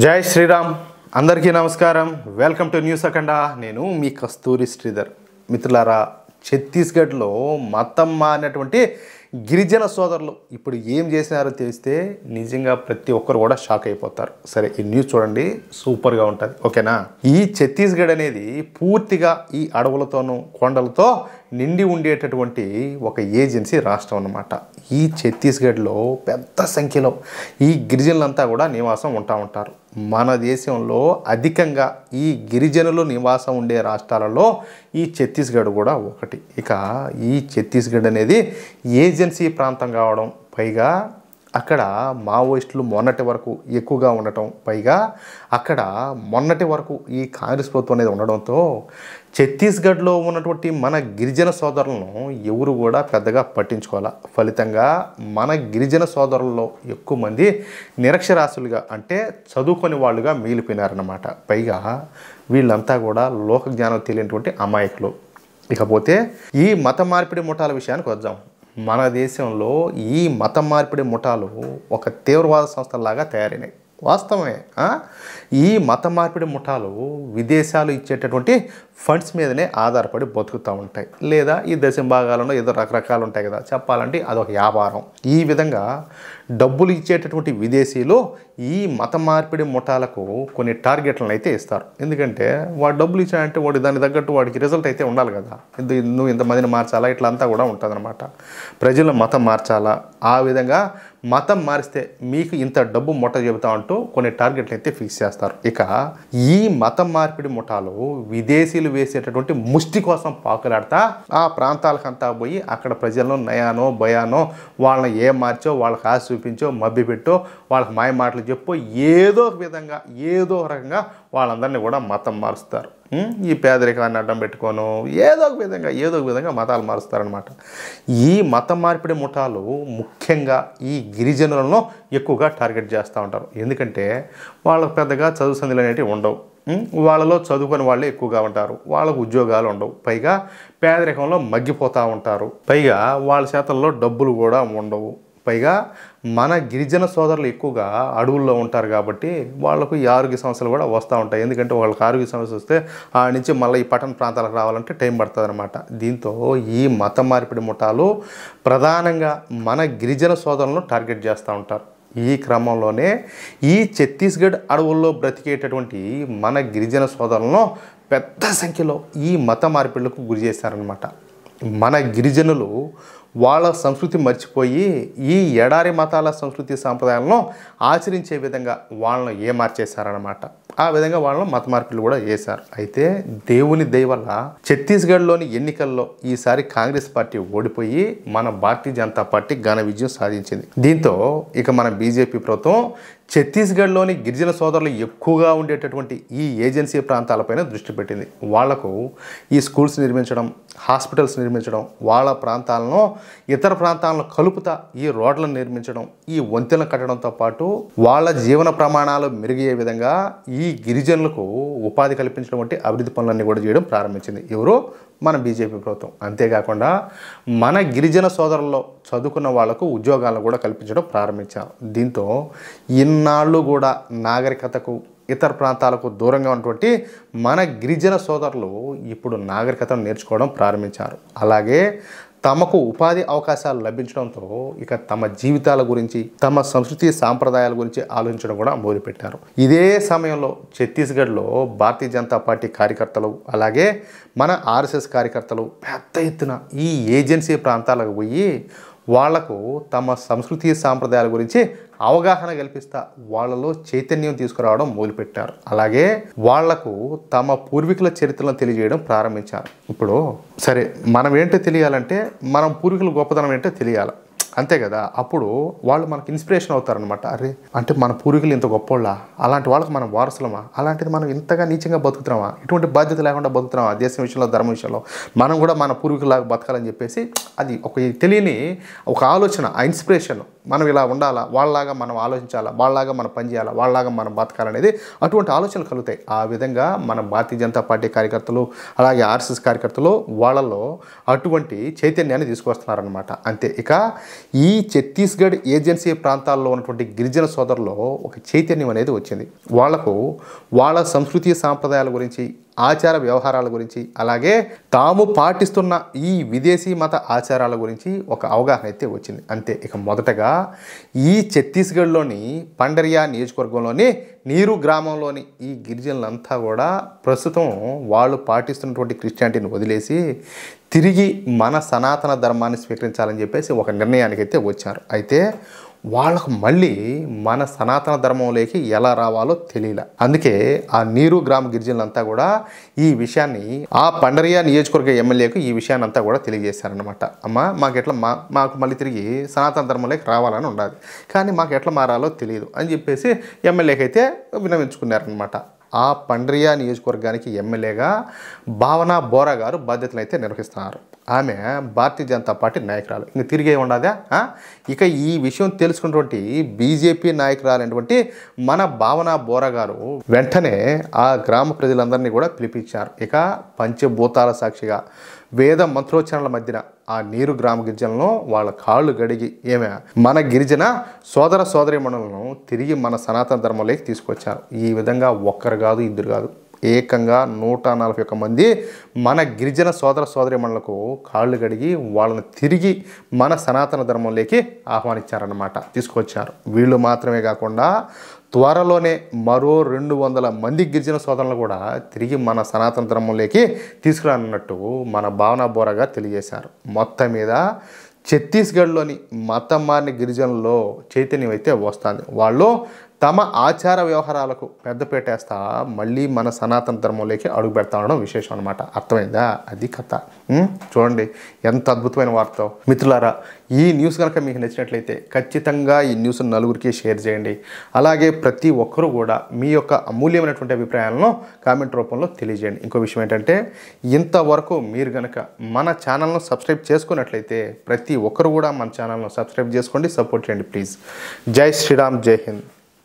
జై శ్రీరామ్ అందరికీ నమస్కారం. వెల్కమ్ టు న్యూస్ అఖండ. నేను మీ కస్తూరి శ్రీధర్. మిత్రులారా, ఛత్తీస్గఢ్లో మతం మారినటువంటి గిరిజన సోదరులు ఇప్పుడు ఏం చేసినారో తెలిస్తే నిజంగా ప్రతి ఒక్కరు కూడా షాక్ అయిపోతారు. సరే, ఈ న్యూస్ చూడండి, సూపర్గా ఉంటుంది. ఓకేనా? ఈ ఛత్తీస్గఢ్ అనేది పూర్తిగా ఈ అడవులతోనూ కొండలతో నిండి ఉండేటటువంటి ఒక ఏజెన్సీ రాష్ట్రం అన్నమాట. ఈ ఛత్తీస్గఢ్లో పెద్ద సంఖ్యలో ఈ గిరిజనులంతా కూడా నివాసం ఉంటారు. మన దేశంలో అధికంగా ఈ గిరిజనులు నివాసం ఉండే రాష్ట్రాలలో ఈ ఛత్తీస్గఢ్ కూడా ఒకటి. ఇక ఈ ఛత్తీస్గఢ్ అనేది ఏజెన్సీ ప్రాంతం కావడం, పైగా అక్కడ మావోయిస్టులు మొన్నటి వరకు ఎక్కువగా ఉండటం, పైగా అక్కడ మొన్నటి వరకు ఈ కాంగ్రెస్ ప్రభుత్వం అనేది ఉండడంతో ఛత్తీస్గఢ్లో ఉన్నటువంటి మన గిరిజన సోదరులను ఎవరు కూడా పెద్దగా పట్టించుకోవాలి. ఫలితంగా మన గిరిజన సోదరుల్లో ఎక్కువ మంది నిరక్షరాస్యులుగా, అంటే చదువుకొని వాళ్ళుగా మిగిలిపోయినారన్నమాట. పైగా వీళ్ళంతా కూడా లోక జ్ఞానం తెలియనటువంటి అమాయకులు. ఇకపోతే ఈ మత మార్పిడి ముఠాల విషయానికి వద్దాం. మన దేశంలో ఈ మత మార్పిడి ముఠాలు ఒక తీవ్రవాద సంస్థలాగా తయారైనాయి. వాస్తవమే. ఈ మత మార్పిడి ముఠాలు విదేశాలు ఇచ్చేటటువంటి ఫండ్స్ మీదనే ఆధారపడి బతుకుతూ ఉంటాయి. లేదా ఈ దేశ భాగాలలో ఏదో రకరకాలు ఉంటాయి కదా, చెప్పాలంటే అదొక వ్యాపారం. ఈ విధంగా డబ్బులు ఇచ్చేటటువంటి విదేశీయులు ఈ మత మార్పిడి ముఠాలకు కొన్ని టార్గెట్లను అయితే ఇస్తారు. ఎందుకంటే వాడు డబ్బులు ఇచ్చాడంటే వాడు దానికి తగ్గట్టు వాడికి రిజల్ట్ అయితే ఉండాలి కదా. నువ్వు ఇంతమందిని మార్చాలా, ఇట్లా అంతా కూడా ఉంటుందన్నమాట. ప్రజలు మతం మార్చాలా, ఆ విధంగా మతం మారిస్తే మీకు ఇంత డబ్బు ముఠ చెబుతా అంటూ కొన్ని టార్గెట్లు అయితే ఫిక్స్ చేస్తారు. ఇక ఈ మతం మార్పిడి ముఠాలు విదేశీయులు వేసేటటువంటి ముష్టి కోసం పాకులాడతా ఆ ప్రాంతాలకంతా పోయి అక్కడ ప్రజలను నయానో భయానో వాళ్ళని ఏం మార్చో, వాళ్ళకి ఆశ చూపించో, మభ్య పెట్టో, వాళ్ళకి మాయ మాటలు చెప్పో, ఏదో ఒక విధంగా ఏదో ఒక రకంగా వాళ్ళందరినీ కూడా మతం మారుస్తారు. ఈ పేదరికాన్ని అడ్డం పెట్టుకోను ఏదో ఒక విధంగా మతాలు మారుస్తారనమాట. ఈ మతం మార్పిడి ముఠాలు ముఖ్యంగా ఈ గిరిజనులను ఎక్కువగా టార్గెట్ చేస్తూ ఉంటారు. ఎందుకంటే వాళ్ళకు పెద్దగా చదువు సందులు అనేవి ఉండవు. వాళ్ళలో చదువుకునే వాళ్ళే ఎక్కువగా ఉంటారు. వాళ్ళకు ఉద్యోగాలు ఉండవు. పైగా పేదరికంలో మగ్గిపోతూ ఉంటారు. పైగా వాళ్ళ చేతల్లో డబ్బులు కూడా ఉండవు. పైగా మన గిరిజన సోదరులు ఎక్కువగా అడవుల్లో ఉంటారు కాబట్టి వాళ్ళకు ఈ ఆరోగ్య సమస్యలు కూడా వస్తూ ఉంటాయి. ఎందుకంటే వాళ్ళకి ఆరోగ్య సమస్య వస్తే ఆ నుంచి మళ్ళీ ఈ పట్టణ ప్రాంతాలకు రావాలంటే టైం పడుతుంది అనమాట. దీంతో ఈ మత మార్పిడి ముఠాలు ప్రధానంగా మన గిరిజన సోదరులను టార్గెట్ చేస్తూ ఉంటారు. ఈ క్రమంలోనే ఈ ఛత్తీస్గఢ్ అడవుల్లో బ్రతికేటటువంటి మన గిరిజన సోదరులను పెద్ద సంఖ్యలో ఈ మత మార్పిడులకు గురి చేశారనమాట. మన గిరిజనులు వాళ్ళ సంస్కృతి మర్చిపోయి ఈ ఎడారి మతాల సంస్కృతి సాంప్రదాయాలను ఆచరించే విధంగా వాళ్ళను ఏమార్చేశారనమాట. ఆ విధంగా వాళ్ళను మత మార్పిడులు కూడా చేశారు. అయితే దేవుని దయ వల్ల ఛత్తీస్గఢ్లోని ఎన్నికల్లో ఈసారి కాంగ్రెస్ పార్టీ ఓడిపోయి మన భారతీయ జనతా పార్టీ ఘన విజయం సాధించింది. దీంతో ఇక మన బీజేపీ ప్రభుత్వం ఛత్తీస్గఢ్లోని గిరిజన సోదరులు ఎక్కువగా ఉండేటటువంటి ఈ ఏజెన్సీ ప్రాంతాలపైన దృష్టి పెట్టింది. వాళ్లకు ఈ స్కూల్స్ నిర్మించడం, హాస్పిటల్స్ నిర్మించడం, వాళ్ళ ప్రాంతాలను ఇతర ప్రాంతాలను కలుపుతా ఈ రోడ్లను నిర్మించడం, ఈ వంతెనలు కట్టడంతో పాటు వాళ్ళ జీవన ప్రమాణాలు మెరుగయ్యే విధంగా ఈ గిరిజనులకు ఉపాధి కల్పించడం వంటి అభివృద్ధి పనులన్నీ కూడా చేయడం ప్రారంభించింది ఎవరు? మన బీజేపీ ప్రభుత్వం. అంతేకాకుండా మన గిరిజన సోదరుల్లో చదువుకున్న వాళ్లకు ఉద్యోగాలను కూడా కల్పించడం ప్రారంభించారు. దీంతో ఇన్నాళ్ళు కూడా నాగరికతకు ఇతర ప్రాంతాలకు దూరంగా ఉన్నటువంటి మన గిరిజన సోదరులు ఇప్పుడు నాగరికతను నేర్చుకోవడం ప్రారంభించారు. అలాగే తమకు ఉపాధి అవకాశాలు లభించడంతో ఇక తమ జీవితాల గురించి, తమ సంస్కృతి సాంప్రదాయాల గురించి ఆలోచించడం కూడా మొదలుపెట్టారు. ఇదే సమయంలో ఛత్తీస్గఢ్లో భారతీయ జనతా పార్టీ కార్యకర్తలు, అలాగే మన ఆర్ఎస్ఎస్ కార్యకర్తలు పెద్ద ఎత్తున ఈ ఏజెన్సీ ప్రాంతాలకు పోయి వాళ్లకు తమ సంస్కృతి సాంప్రదాయాల గురించి అవగాహన కల్పిస్తా వాళ్ళలో చైతన్యం తీసుకురావడం మొదలుపెట్టారు. అలాగే వాళ్లకు తమ పూర్వీకుల చరిత్రలను తెలియజేయడం ప్రారంభించారు. ఇప్పుడు సరే, మనం ఏంటో తెలియాలంటే మనం పూర్వీకుల గొప్పతనం ఏంటో తెలియాలి, అంతే కదా. అప్పుడు వాళ్ళు మనకి ఇన్స్పిరేషన్ అవుతారనమాట. అరే, అంటే మన పూర్వీకులు ఇంత గొప్పోళ్ళ, అలాంటి వాళ్ళకి మనం వారసులమా, అలాంటిది మనం ఇంతగా నీచంగా బతుకుతున్నామా, ఇటువంటి బాధ్యత లేకుండా బతుకుతున్నామా, దేశం విషయంలో ధర్మ విషయంలో మనం కూడా మన పూర్వీకులాగా బతకాలని చెప్పేసి అది ఒక తెలియని ఒక ఆలోచన, ఆ ఇన్స్పిరేషన్. మనం ఇలా ఉండాలా, వాళ్ళలాగా మనం ఆలోచించాలా, వాళ్ళలాగా మనం పనిచేయాలా, వాళ్ళలాగా మనం బతకాలనేది అటువంటి ఆలోచనలు కలుగుతాయి. ఆ విధంగా మన భారతీయ జనతా పార్టీ కార్యకర్తలు, అలాగే ఆర్ఎస్ఎస్ కార్యకర్తలు వాళ్ళలో అటువంటి చైతన్యాన్ని తీసుకొస్తున్నారనమాట. అంతే. ఇక ఈ ఛత్తీస్గఢ్ ఏజెన్సీ ప్రాంతాల్లో ఉన్నటువంటి గిరిజన సోదరుల్లో ఒక చైతన్యం అనేది వచ్చింది. వాళ్లకు వాళ్ళ సంస్కృతి సాంప్రదాయాల గురించి, ఆచార వ్యవహారాల గురించి, అలాగే తాము పాటిస్తున్న ఈ విదేశీ మత ఆచారాల గురించి ఒక అవగాహన అయితే వచ్చింది. అంతే. ఇక మొదటగా ఈ ఛత్తీస్గఢ్లోని పండరియా నియోజకవర్గంలోని నీరు గ్రామంలోని ఈ గిరిజనులంతా కూడా ప్రస్తుతం వాళ్ళు పాటిస్తున్నటువంటి క్రిస్టియానిటీని వదిలేసి తిరిగి మన సనాతన ధర్మాన్ని స్వీకరించాలని చెప్పేసి ఒక నిర్ణయానికి అయితే వచ్చారు. అయితే వాళ్ళకు మళ్ళీ మన సనాతన ధర్మంలోకి ఎలా రావాలో తెలియలే. అందుకే ఆ నీరు గ్రామ గిరిజనులంతా కూడా ఈ విషయాన్ని ఆ పండరియా నియోజకవర్గ ఎమ్మెల్యేకు ఈ విషయాన్ని అంతా కూడా తెలియజేశారనమాట. అమ్మ మాకు ఎట్లా మాకు మళ్ళీ తిరిగి సనాతన ధర్మంలోకి రావాలని ఉండాలి, కానీ మాకు ఎట్లా మారాలో తెలియదు అని చెప్పేసి ఎమ్మెల్యేకి అయితే విన్నవించుకున్నారనమాట. ఆ పండరియా నియోజకవర్గానికి ఎమ్మెల్యేగా భావన బోరా గారు బాధ్యతలు అయితే నిర్వహిస్తున్నారు. ఆమె భారతీయ జనతా పార్టీ నాయకురాలు. ఇంక తిరిగే ఉండదా. ఇక ఈ విషయం తెలుసుకున్నటువంటి బీజేపీ నాయకురాలైనటువంటి మన భావన బోరా గారు వెంటనే ఆ గ్రామ ప్రజలందరినీ కూడా పిలిపించారు. ఇక పంచభూతాల సాక్షిగా వేద మంత్రోచ్చరణల మధ్యన ఆ నీరు గ్రామ గిరిజనులను వాళ్ళ కాళ్ళు గడిగి మన గిరిజన సోదర సోదరీమణులను తిరిగి మన సనాతన ధర్మంలోకి తీసుకొచ్చారు. ఈ విధంగా ఒక్కరు కాదు, ఇద్దరు కాదు, ఏకంగా 141 మంది మన గిరిజన సోదర సోదరీమణులకు కాళ్ళు గడిగి వాళ్ళని తిరిగి మన సనాతన ధర్మంలోకి ఆహ్వానించారన్నమాట, తీసుకొచ్చారు. వీళ్ళు మాత్రమే కాకుండా త్వరలోనే మరో 200 మంది గిరిజన సోదరులను కూడా తిరిగి మన సనాతన ధర్మంలోకి తీసుకురానున్నట్టు మన భావన బోరా గారు తెలియజేశారు. మొత్తం మీద ఛత్తీస్గఢ్లోని మతం మారిన గిరిజనుల్లో చైతన్యం అయితే వస్తుంది. వాళ్ళు తమ ఆచార వ్యవహారాలకు పెద్దపేటేస్తా మళ్ళీ మన సనాతన ధర్మంలోకి అడుగు పెడతా ఉండడం విశేషం అనమాట. అర్థమైందా? అది కథ. చూడండి ఎంత అద్భుతమైన వార్త. మిత్రులారా, ఈ న్యూస్ కనుక మీకు నచ్చినట్లయితే ఖచ్చితంగా ఈ న్యూస్ నలుగురికి షేర్ చేయండి. అలాగే ప్రతి ఒక్కరూ కూడా మీ యొక్క అమూల్యమైనటువంటి అభిప్రాయాలను కామెంట్ రూపంలో తెలియజేయండి. ఇంకో విషయం ఏంటంటే, ఇంతవరకు మీరు కనుక మన ఛానల్ను సబ్స్క్రైబ్ చేసుకున్నట్లయితే ప్రతి ఒక్కరు కూడా మన ఛానల్ను సబ్స్క్రైబ్ చేసుకోండి, సపోర్ట్ చేయండి ప్లీజ్. జై శ్రీరామ్, జై హింద్.